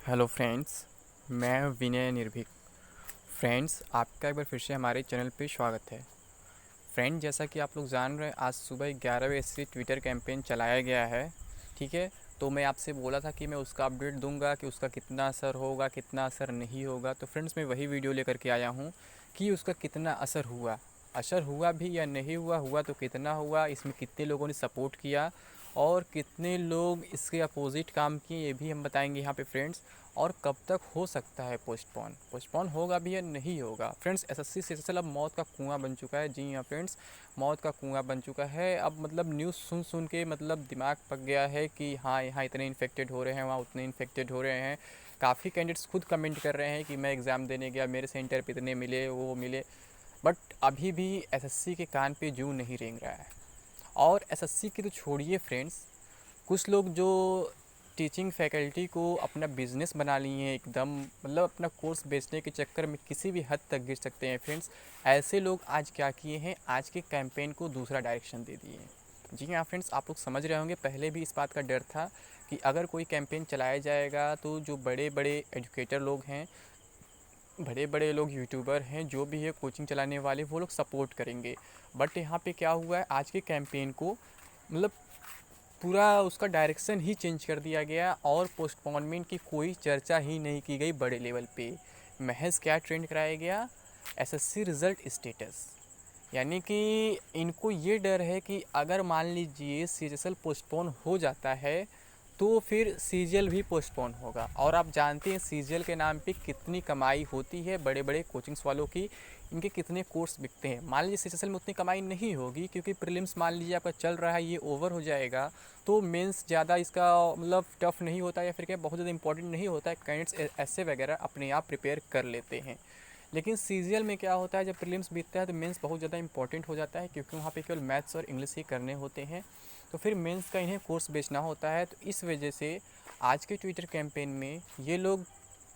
Hello friends, मैं विनय निर्भीक। Friends, आपका एक बार फिर से हमारे चैनल पे स्वागत है। फ्रेंड, जैसा कि आप लोग जान रहे हैं, आज सुबह 11 बजे से ट्विटर कैंपेन चलाया गया है। ठीक है, तो मैं आपसे बोला था कि मैं उसका अपडेट दूंगा कि उसका कितना असर होगा, कितना असर नहीं होगा। तो फ्रेंड्स, मैं वही वीडियो लेकर के आया हूँ कि उसका कितना असर हुआ भी या नहीं हुआ, हुआ तो कितना हुआ, इसमें कितने लोगों ने सपोर्ट किया और कितने लोग इसके अपोजिट काम किए, ये भी हम बताएंगे यहाँ पे फ्रेंड्स। और कब तक हो सकता है पोस्टपोन होगा भी या नहीं होगा। फ्रेंड्स, एसएससी सेशनल अब मौत का कुआं बन चुका है। जी हाँ फ्रेंड्स, मौत का कुआं बन चुका है। अब मतलब न्यूज़ सुन सुन के मतलब दिमाग पक गया है कि हाँ, यहाँ इतने इन्फेक्टेड हो रहे हैं, वहाँ उतने इन्फेक्टेड हो रहे हैं। काफ़ी कैंडिडेट्स खुद कमेंट कर रहे हैं कि मैं एग्ज़ाम देने गया, मेरे सेंटर पे इतने मिले, वो मिले। बट अभी भी एसएससी के कान पे जूं नहीं रेंग रहा है। और एसएससी की तो छोड़िए फ्रेंड्स, कुछ लोग जो टीचिंग फैकल्टी को अपना बिजनेस बना लिए हैं एकदम, मतलब अपना कोर्स बेचने के चक्कर में किसी भी हद तक गिर सकते हैं फ्रेंड्स। ऐसे लोग आज क्या किए हैं, आज के कैंपेन को दूसरा डायरेक्शन दे दिए हैं। जी हाँ फ्रेंड्स, आप लोग समझ रहे होंगे, पहले भी इस बात का डर था कि अगर कोई कैंपेन चलाया जाएगा तो जो बड़े बड़े एजुकेटर लोग हैं, बड़े बड़े लोग यूट्यूबर हैं, जो भी है कोचिंग चलाने वाले, वो लोग सपोर्ट करेंगे। बट यहाँ पे क्या हुआ है, आज के कैंपेन को मतलब पूरा उसका डायरेक्शन ही चेंज कर दिया गया और पोस्टपोनमेंट की कोई चर्चा ही नहीं की गई बड़े लेवल पे। महज क्या ट्रेंड कराया गया, एसएससी रिज़ल्ट स्टेटस। यानी कि इनको ये डर है कि अगर मान लीजिए सीजीएल पोस्टपोन हो जाता है तो फिर सीजीएल भी पोस्टपोन होगा। और आप जानते हैं सीजीएल के नाम पे कितनी कमाई होती है बड़े बड़े कोचिंग्स वालों की, इनके कितने कोर्स बिकते हैं। मान लीजिए सीजीएल में उतनी कमाई नहीं होगी क्योंकि प्रीलिम्स मान लीजिए आपका चल रहा है, ये ओवर हो जाएगा, तो मेंस ज़्यादा इसका मतलब टफ नहीं होता या फिर क्या बहुत ज़्यादा इंपॉर्टेंट नहीं होता है। कैंडिडेट्स ऐसे वगैरह अपने आप प्रिपेयर कर लेते हैं। लेकिन सीजीएल में क्या होता है, जब प्रीलिम्स बीतता है तो मेंस बहुत ज़्यादा इंपॉर्टेंट हो जाता है क्योंकि वहाँ पे केवल मैथ्स और इंग्लिश ही करने होते हैं। तो फिर मेंस का इन्हें कोर्स बेचना होता है। तो इस वजह से आज के ट्विटर कैंपेन में ये लोग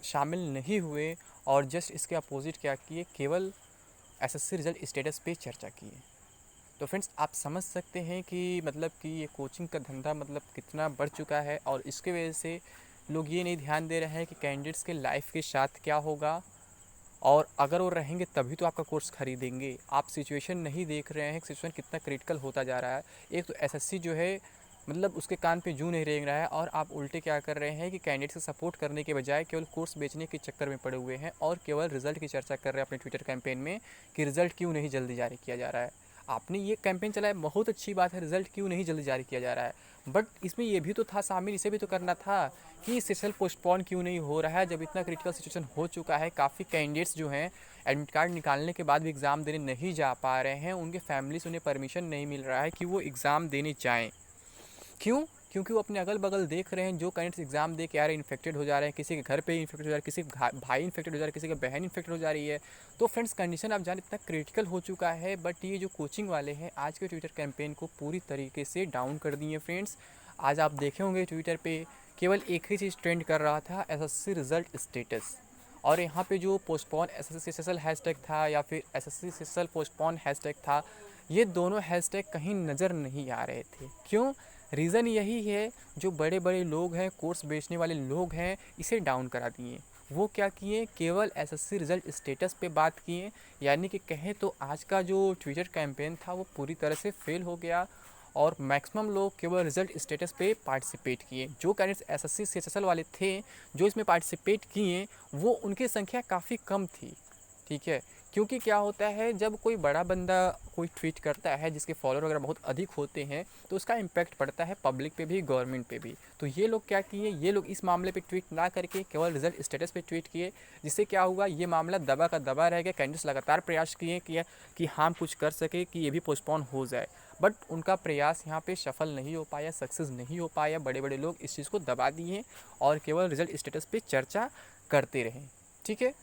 शामिल नहीं हुए और जस्ट इसके अपोजिट क्या किए, केवल एसएससी रिजल्ट स्टेटस पे चर्चा किए। तो फ्रेंड्स, आप समझ सकते हैं कि मतलब कि ये कोचिंग का धंधा मतलब कितना बढ़ चुका है। और इसके वजह से लोग ये नहीं ध्यान दे रहे हैं कि कैंडिडेट्स के लाइफ के साथ क्या होगा, और अगर वो रहेंगे तभी तो आपका कोर्स खरीदेंगे। आप सिचुएशन नहीं देख रहे हैं कि सिचुएशन कितना क्रिटिकल होता जा रहा है। एक तो एसएससी जो है मतलब उसके कान पे जूं नहीं रेंग रहा है, और आप उल्टे क्या कर रहे हैं कि कैंडिडेट से सपोर्ट करने के बजाय केवल कोर्स बेचने के चक्कर में पड़े हुए हैं और केवल रिजल्ट की चर्चा कर रहे हैं अपने ट्विटर कैंपेन में कि रिजल्ट क्यों नहीं जल्दी जारी किया जा रहा है। आपने ये कैंपेन चलाया, बहुत अच्छी बात है, रिजल्ट क्यों नहीं जल्दी जारी किया जा रहा है। बट इसमें ये भी तो था शामिल, इसे भी तो करना था कि सेशन पोस्टपोन क्यों नहीं हो रहा है जब इतना क्रिटिकल सिचुएशन हो चुका है। काफ़ी कैंडिडेट्स जो हैं एडमिट कार्ड निकालने के बाद भी एग्ज़ाम देने नहीं जा पा रहे हैं, उनके फैमिली से उन्हें परमिशन नहीं मिल रहा है कि वो एग्ज़ाम देने जाएँ। क्यों? क्योंकि वो अपने अगल बगल देख रहे हैं जो कैंडिडेट्स एग्जाम दे के आ रहे हैं इन्फेक्टेड हो जा रहे हैं, किसी के घर पे इन्फेक्टेड हो जा रहा है, किसी का भाई इन्फेक्टेड हो जा रहा है, किसी की बहन इन्फेक्टेड हो जा रही है। तो फ्रेंड्स, कंडीशन आप जान इतना क्रिटिकल हो चुका है। बट ये जो कोचिंग वाले हैं आज के ट्विटर कैंपेन को पूरी तरीके से डाउन कर दिए फ्रेंड्स। आज आप देखे होंगे ट्विटर पे केवल एक ही चीज़ ट्रेंड कर रहा था, एसएससी रिजल्ट स्टेटस। और यहाँ पे जो पोस्टपोन एसएससी सेशनल हैशटैग था या फिर एसएससी सेशनल पोस्टपोन हैशटैग था, ये दोनों हैशटैग कहीं नज़र नहीं आ रहे थे। क्यों? रीज़न यही है, जो बड़े बड़े लोग हैं, कोर्स बेचने वाले लोग हैं, इसे डाउन करा दिए। वो क्या किए, केवल एसएससी रिजल्ट स्टेटस पे बात किए। यानी कि कहें तो आज का जो ट्विटर कैंपेन था वो पूरी तरह से फेल हो गया और मैक्सिमम लोग केवल रिजल्ट स्टेटस पे पार्टिसिपेट किए। जो कैंडिडेट्स एसएससी सीएचएसएल वाले थे जो इसमें पार्टिसिपेट किए, वो उनकी संख्या काफ़ी कम थी। ठीक है, क्योंकि क्या होता है, जब कोई बड़ा बंदा कोई ट्वीट करता है जिसके फॉलोअर वगैरह बहुत अधिक होते हैं तो उसका इम्पैक्ट पड़ता है पब्लिक पे भी, गवर्नमेंट पे भी। तो ये लोग क्या किए, ये लोग इस मामले पे ट्वीट ना करके केवल रिजल्ट स्टेटस पे ट्वीट किए, जिससे क्या हुआ, ये मामला दबा का दबा रह गया। कैंडिडेट्स लगातार प्रयास किए कि हम कुछ कर सके कि ये भी पोस्टपोन हो जाए, बट उनका प्रयास यहाँ पे सफल नहीं हो पाया, सक्सेस नहीं हो पाया। बड़े बड़े लोग इस चीज़ को दबा दिए और केवल रिजल्ट स्टेटस पे चर्चा करते रहें। ठीक है,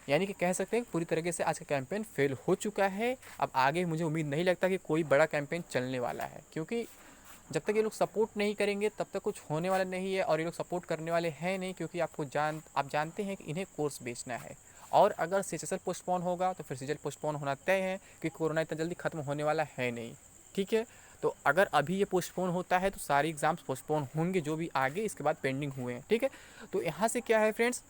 यानी कि कह सकते हैं पूरी तरीके से आज का कैंपेन फेल हो चुका है। अब आगे मुझे उम्मीद नहीं लगता कि कोई बड़ा कैंपेन चलने वाला है, क्योंकि जब तक ये लोग सपोर्ट नहीं करेंगे तब तक कुछ होने वाला नहीं है। और ये लोग सपोर्ट करने वाले हैं नहीं, क्योंकि आप जानते हैं कि इन्हें कोर्स बेचना है। और अगर सीएचएसएल पोस्टपोन होगा तो फिर सीजीएल पोस्टपोन होना तय है, कि कोरोना इतना जल्दी ख़त्म होने वाला है नहीं। ठीक है, तो अगर अभी ये पोस्टपोन होता है तो सारे एग्ज़ाम्स पोस्टपोन होंगे जो भी आगे इसके बाद पेंडिंग हुए हैं, ठीक है। तो यहाँ से क्या है फ्रेंड्स,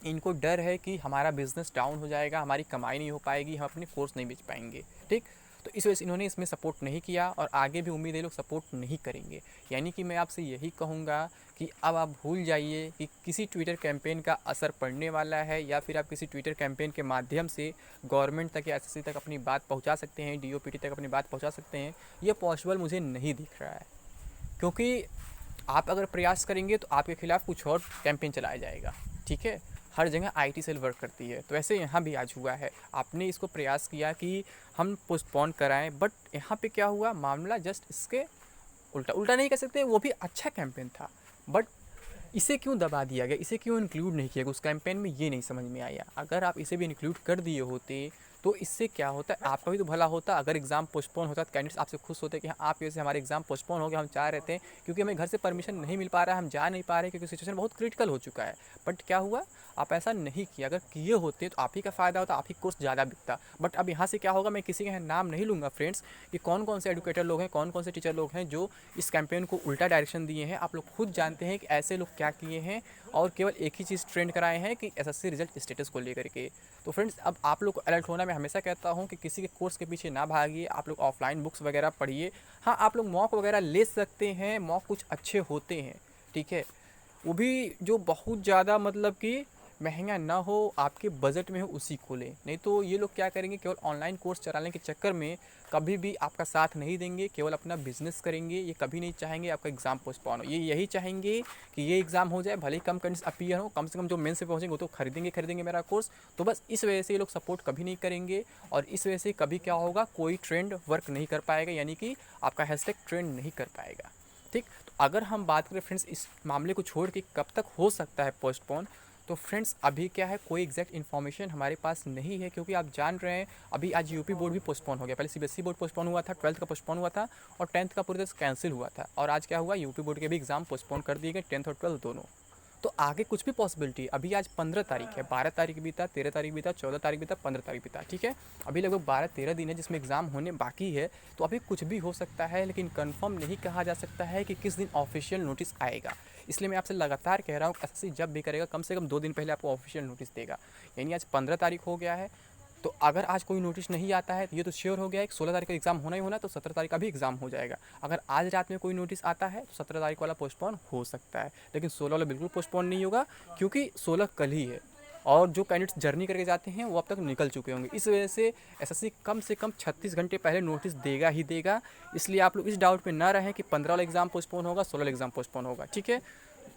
इनको डर है कि हमारा बिज़नेस डाउन हो जाएगा, हमारी कमाई नहीं हो पाएगी, हम अपने कोर्स नहीं बेच पाएंगे, ठीक। तो इस वजह से इन्होंने इसमें सपोर्ट नहीं किया और आगे भी उम्मीद है लोग सपोर्ट नहीं करेंगे। यानी कि मैं आपसे यही कहूँगा कि अब आप भूल जाइए कि किसी ट्विटर कैंपेन का असर पड़ने वाला है या फिर आप किसी ट्विटर कैंपेन के माध्यम से गवर्नमेंट तक या एसएससी तक अपनी बात पहुँचा सकते हैं, डीओपीटी तक अपनी बात पहुँचा सकते हैं। ये पॉसिबल मुझे नहीं दिख रहा है, क्योंकि आप अगर प्रयास करेंगे तो आपके खिलाफ़ कुछ और कैंपेन चलाया जाएगा, ठीक है। हर जगह आईटी सेल वर्क करती है, तो ऐसे यहाँ भी आज हुआ है। आपने इसको प्रयास किया कि हम पोस्टपोन कराएं, बट यहाँ पे क्या हुआ, मामला जस्ट इसके उल्टा। उल्टा नहीं कह सकते, वो भी अच्छा कैंपेन था, बट इसे क्यों दबा दिया गया, इसे क्यों इंक्लूड नहीं किया गया उस कैंपेन में, ये नहीं समझ में आया। अगर आप इसे भी इंक्लूड कर दिए होते तो इससे क्या होता है, आपका भी तो भला होता। अगर एग्ज़ाम पोस्टपोन होता तो कैंडिडेट्स आपसे खुश होते कि हाँ आपकी वजह से हमारे एग्ज़ाम पोस्टपोन हो गया, हम चाह रहे थे क्योंकि हमें घर से परमिशन नहीं मिल पा रहा है, हम जा नहीं पा रहे क्योंकि सिचुएशन बहुत क्रिटिकल हो चुका है। बट क्या हुआ, आप ऐसा नहीं किया। अगर किए होते तो आप ही का फ़ायदा होता, आप ही कोर्स ज़्यादा बिकता। बट अब यहाँ से क्या होगा, मैं किसी के नाम नहीं लूँगा फ्रेंड्स कि कौन कौन से एडुकेटर लोग हैं, कौन कौन से टीचर लोग हैं जो इस कैंपेन को उल्टा डायरेक्शन दिए हैं। आप लोग खुद जानते हैं कि ऐसे लोग क्या किए हैं और केवल एक ही चीज़ ट्रेंड कराए हैं कि एसएससी रिजल्ट स्टेटस को लेकर के। तो फ्रेंड्स अब आप लोग को अलर्ट होना, मैं हमेशा कहता हूँ कि किसी के कोर्स के पीछे ना भागिए, आप लोग ऑफलाइन बुक्स वगैरह पढ़िए। हाँ, आप लोग मॉक वगैरह ले सकते हैं, मॉक कुछ अच्छे होते हैं, ठीक है। वो भी जो बहुत ज़्यादा मतलब कि महंगा ना हो, आपके बजट में हो, उसी को लें। नहीं तो ये लोग क्या करेंगे, केवल ऑनलाइन कोर्स चलाने के चक्कर में कभी भी आपका साथ नहीं देंगे, केवल अपना बिजनेस करेंगे। ये कभी नहीं चाहेंगे आपका एग्ज़ाम पोस्टपोन हो, ये यही चाहेंगे कि ये एग्ज़ाम हो जाए, भले ही कम कंडीशन अपीयर हो, कम से कम जो मेंस पे पहुँचेंगे वो तो खरीदेंगे मेरा कोर्स। तो बस इस वजह से ये लोग सपोर्ट कभी नहीं करेंगे और इस वजह से कभी क्या होगा, कोई ट्रेंड वर्क नहीं कर पाएगा, यानी कि आपका हैशटैग ट्रेंड नहीं कर पाएगा, ठीक। तो अगर हम बात करें फ्रेंड्स इस मामले को छोड़ के कब तक हो सकता है पोस्टपोन, तो फ्रेंड्स अभी क्या है, कोई एग्जैक्ट इन्फॉर्मेशन हमारे पास नहीं है, क्योंकि आप जान रहे हैं अभी आज यूपी बोर्ड भी पोस्टपोन हो गया। पहले सीबीएसई बोर्ड पोस्टपोन हुआ था, 12th का पोस्टपोन हुआ था और 10th का पूरी तरह से कैंसिल हुआ था। और आज क्या हुआ, यूपी बोर्ड के भी एग्ज़ाम पोस्टपोन कर दिए गए, 10th और 12th दोनों। तो आगे कुछ भी पॉसिबिलिटी, अभी आज 15 तारीख है, 12 तारीख बीता, 13 तारीख बीता, 14 तारीख बीता, 15 तारीख बीता, ठीक है। अभी लगभग 12-13 दिन है जिसमें एग्ज़ाम होने बाकी है। तो अभी कुछ भी हो सकता है, लेकिन कंफर्म नहीं कहा जा सकता है कि किस दिन ऑफिशियल नोटिस आएगा। इसलिए मैं आपसे लगातार कह रहा हूँ एसएससी जब भी करेगा कम से कम 2 दिन पहले आपको ऑफिशियल नोटिस देगा। यानी आज 15 तारीख हो गया है, तो अगर आज कोई नोटिस नहीं आता है तो ये तो श्योर हो गया है कि 16 तारीख का एग्ज़ाम होना ही होना है, तो 17 तारीख का भी एग्ज़ाम हो जाएगा। अगर आज रात में कोई नोटिस आता है तो 17 तारीख वाला पोस्टपोन हो सकता है, लेकिन 16 वाला बिल्कुल पोस्टपोन नहीं होगा, क्योंकि 16 कल ही है और जो कैंडिडेट्स जर्नी करके जाते हैं वो अब तक निकल चुके होंगे। इस वजह से एसएससी कम से कम 36 घंटे पहले नोटिस देगा ही देगा। इसलिए आप लोग इस डाउट में ना रहें कि 15 वाला एग्ज़ाम पोस्टपोन होगा, 16 वाला एग्ज़ाम पोस्टपोन होगा, ठीक है।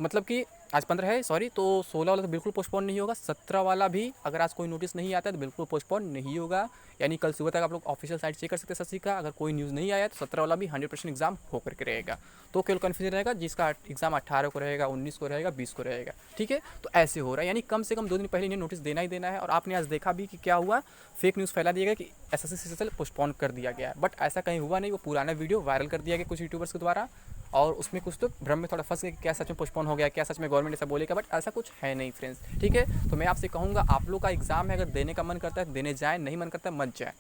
मतलब कि आज 15 है, सॉरी, तो 16 वाला तो बिल्कुल पोस्टपोन नहीं होगा, 17 वाला भी अगर आज कोई नोटिस नहीं आता है तो बिल्कुल पोस्टपोन नहीं होगा। यानी कल सुबह तक आप लोग ऑफिशियल साइट चेक कर सकते हैं एसएससी का। अगर कोई न्यूज़ नहीं आया तो 17 वाला भी 100% एग्ज़ाम होकर के रहेगा। तो केवल कन्फ्यूजन रहेगा जिसका एग्ज़ाम 18 को रहेगा, 19 को रहेगा, 20 को रहेगा, ठीक है। तो ऐसे हो रहा है, यानी कम से कम 2 दिन पहले इन्हें नोटिस देना ही देना है। और आपने आज देखा भी कि क्या हुआ, फेक न्यूज़ फैला दिया गया कि एसएससी सीजीएल पोस्टपोन कर दिया गया है, बट ऐसा कहीं हुआ नहीं। वो पुराना वीडियो वायरल कर दिया गया कुछ यूट्यूबर्स के द्वारा और उसमें कुछ तो भ्रम में थोड़ा फंस गए कि क्या सच में पोस्टपोन हो गया, क्या सच में गवर्नमेंट ऐसा बोलेगा, बट ऐसा कुछ है नहीं फ्रेंड्स, ठीक है। तो मैं आपसे कहूँगा आप लोग का एग्ज़ाम है, अगर देने का मन करता है देने जाएँ, नहीं मन करता है मत जाए,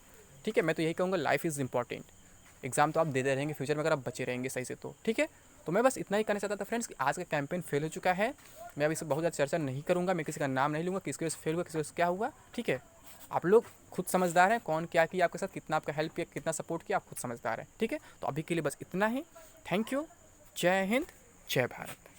ठीक है। मैं तो यही कहूँगा, लाइफ इज़ इंपॉर्टेंट। एग्ज़ाम तो आप देते रहेंगे फ्यूचर में अगर आप बचे रहेंगे सही से, तो ठीक है। तो मैं बस इतना ही कहना चाहता था फ्रेंड्स कि आज का कैंपेन फेल हो चुका है। मैं अब इस पर बहुत ज़्यादा चर्चा नहीं करूँगा, मैं किसी का नाम नहीं लूँगा, किसकी वजह से फेल हुआ, किसकी वजह से क्या हुआ, ठीक है। आप लोग खुद समझदार हैं, कौन क्या किया आपके साथ, कितना आपका हेल्प किया, कितना सपोर्ट किया, आप खुद समझदार हैं, ठीक है। तो अभी के लिए बस इतना ही। Thank you. जय हिंद, जय भारत।